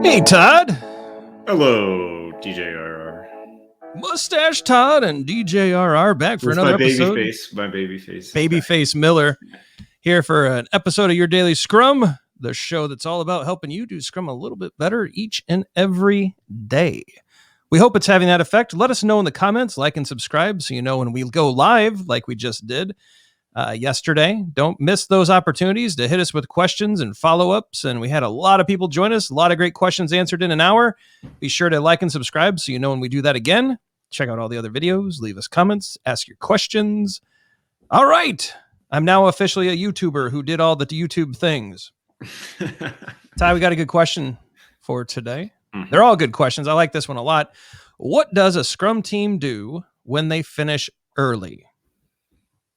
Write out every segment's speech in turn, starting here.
Hey, Todd. Hello, DJRR. Mustache Todd and DJRR back for another episode. My baby face. Babyface Miller here for an episode of Your Daily Scrum, the show that's all about helping you do Scrum a little bit better each and every day. We hope it's having that effect. Let us know in the comments, like and subscribe so you know when we go live like we just did yesterday. Don't miss those opportunities to hit us with questions and follow-ups. And we had a lot of people join us, a lot of great questions answered in an hour. Be sure to like and subscribe so you know when we do that again. Check out all the other videos, leave us comments, ask your questions. All right. I'm now officially a YouTuber who did all the YouTube things. Ty, we got a good question for today. They're all good questions. I like this one a lot. What does a Scrum team do when they finish early?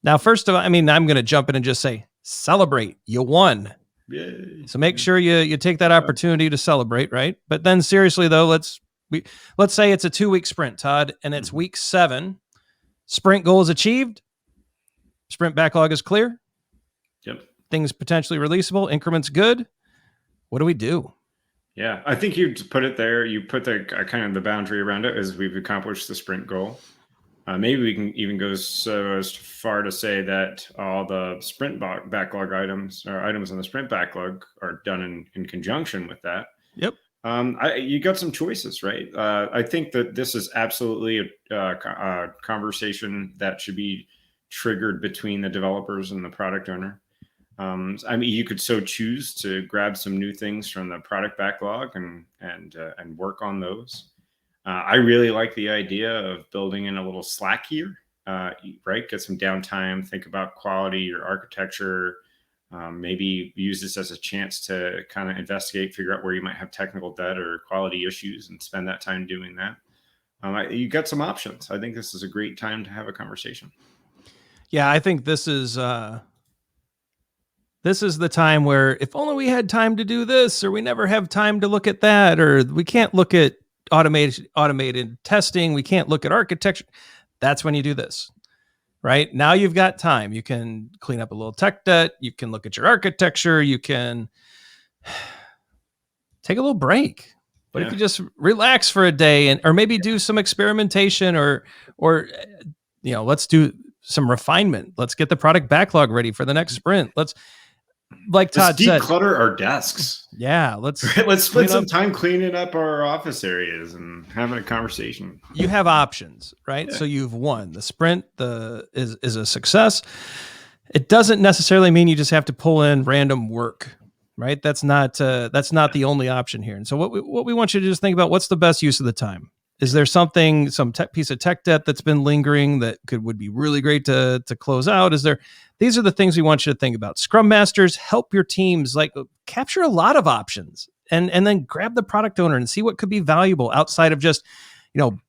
Now, first of all, I'm going to jump in and just say, celebrate. You won. Yay. So make sure you take that opportunity to celebrate, right? But then seriously, though, let's say it's a 2-week sprint, Todd, and it's week 7. Sprint goal is achieved. Sprint backlog is clear. Yep. Things potentially releasable. Increments good. What do we do? Yeah, I think you put it there. You put the kind of the boundary around it as we've accomplished the sprint goal. Maybe we can even go so as far to say that all the sprint backlog items or items on the sprint backlog are done in conjunction with that. Yep. You got some choices, right? I think that this is absolutely a conversation that should be triggered between the developers and the product owner. You could so choose to grab some new things from the product backlog and work on those. I really like the idea of building in a little slack here, right? Get some downtime, think about quality, your architecture, maybe use this as a chance to kind of investigate, figure out where you might have technical debt or quality issues and spend that time doing that. You got some options. I think this is a great time to have a conversation. Yeah, I think this is the time where if only we had time to do this, or we never have time to look at that, or we can't look at automated testing. We can't look at architecture. That's when you do this, right? Now you've got time. You can clean up a little tech debt. You can look at your architecture. You can take a little break. But if you just relax for a day or maybe do some experimentation or let's do some refinement. Let's get the product backlog ready for the next sprint. Let's Todd said, declutter our desks. Yeah, let's spend some time cleaning up our office areas and having a conversation. You have options, right? Yeah. So you've won. The sprint is a success. It doesn't necessarily mean you just have to pull in random work, right? That's not the only option here. And so what we want you to just think about, what's the best use of the time? Is there some piece of tech debt that's been lingering that would be really great to close out? These are the things we want you to think about. Scrum Masters help your teams capture a lot of options and then grab the product owner and see what could be valuable outside of just,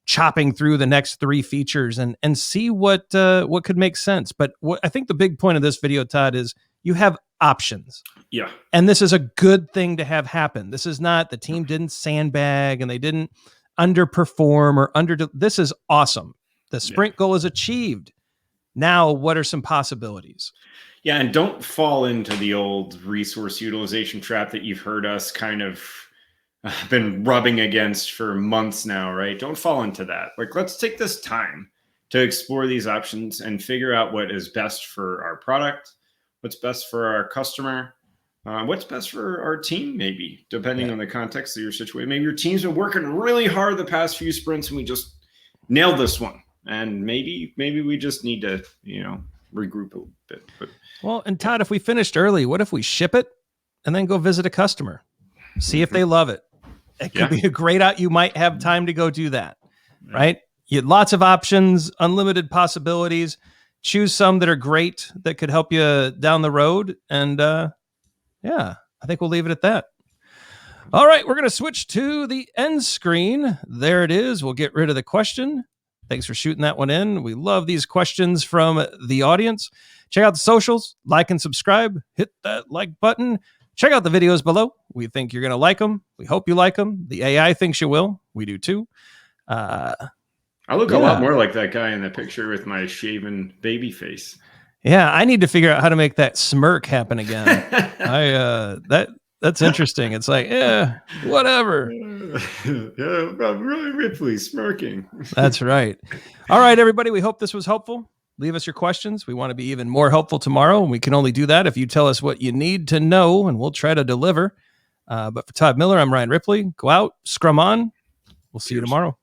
chopping through the next 3 features and see what could make sense. But what I think the big point of this video, Todd, is you have options. Yeah. And this is a good thing to have happen. This is not the team didn't sandbag and they didn't underperform or this is awesome. The sprint goal is achieved. Now, what are some possibilities? Yeah, and don't fall into the old resource utilization trap that you've heard us kind of been rubbing against for months now, right? Don't fall into that. Let's take this time to explore these options and figure out what is best for our product, what's best for our customer, what's best for our team, maybe, depending on the context of your situation. Maybe your team's been working really hard the past few sprints and we just nailed this one. And maybe we just need to, regroup a little bit. Well, and Todd, if we finished early, what if we ship it and then go visit a customer? See if they love it. It could be a great out. You might have time to go do that, right? You had lots of options, unlimited possibilities. Choose some that are great that could help you down the road. And I think we'll leave it at that. All right, we're going to switch to the end screen. There it is. We'll get rid of the question. Thanks for shooting that one in. We love these questions from the audience. Check out the socials, like and subscribe, hit that like button. Check out the videos below. We think you're going to like them. We hope you like them. The AI thinks you will. We do too. I look a lot more like that guy in the picture with my shaven baby face. Yeah, I need to figure out how to make that smirk happen again. That's interesting. It's like, yeah, whatever. Yeah, really Ripley smirking. That's right. All right, everybody. We hope this was helpful. Leave us your questions. We want to be even more helpful tomorrow. And we can only do that if you tell us what you need to know, and we'll try to deliver. But for Todd Miller, I'm Ryan Ripley. Go out, scrum on. We'll see you tomorrow.